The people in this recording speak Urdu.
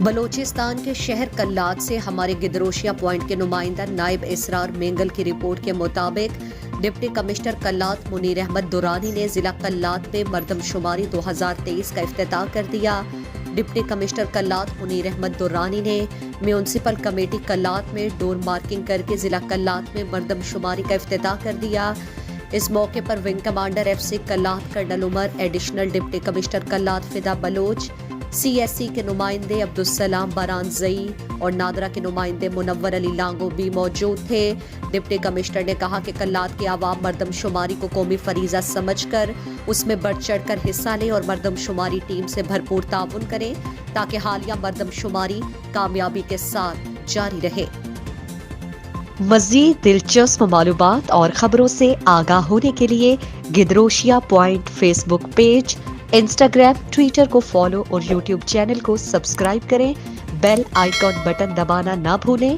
بلوچستان کے شہر کلات سے ہمارے گدروشیا پوائنٹ کے نمائندہ نائب اسرار مینگل کی رپورٹ کے مطابق ڈپٹی کمشنر کلات منیر احمد دورانی نے ضلع کلات میں مردم شماری 2023 کا افتتاح کر دیا۔ ڈپٹی کمشنر کلات منیر احمد دورانی نے میونسپل کمیٹی کلات میں ڈور مارکنگ کر کے ضلع کلات میں مردم شماری کا افتتاح کر دیا۔ اس موقع پر wing commander F C Kalat colonel Umar, additional deputy commissioner Kalat Fida Baloch, C S C کے نمائندے عبدالسلام بارانزئی اور نادرہ کے نمائندے منور علی لانگو بھی موجود تھے۔ ڈپٹی کمشنر نے کہا کہ کلات کے عوام مردم شماری کو قومی فریضہ سمجھ کر اس میں بڑھ چڑھ کر حصہ لیں اور مردم شماری ٹیم سے بھرپور تعاون کریں تاکہ حالیہ مردم شماری کامیابی کے ساتھ جاری رہے۔ مزید دلچسپ معلومات اور خبروں سے آگاہ ہونے کے لیے Gedrosia point Facebook page, Instagram, Twitter کو فالو اور یوٹیوب چینل کو سبسکرائب کریں۔ بیل آئیکن بٹن دبانا نہ بھولیں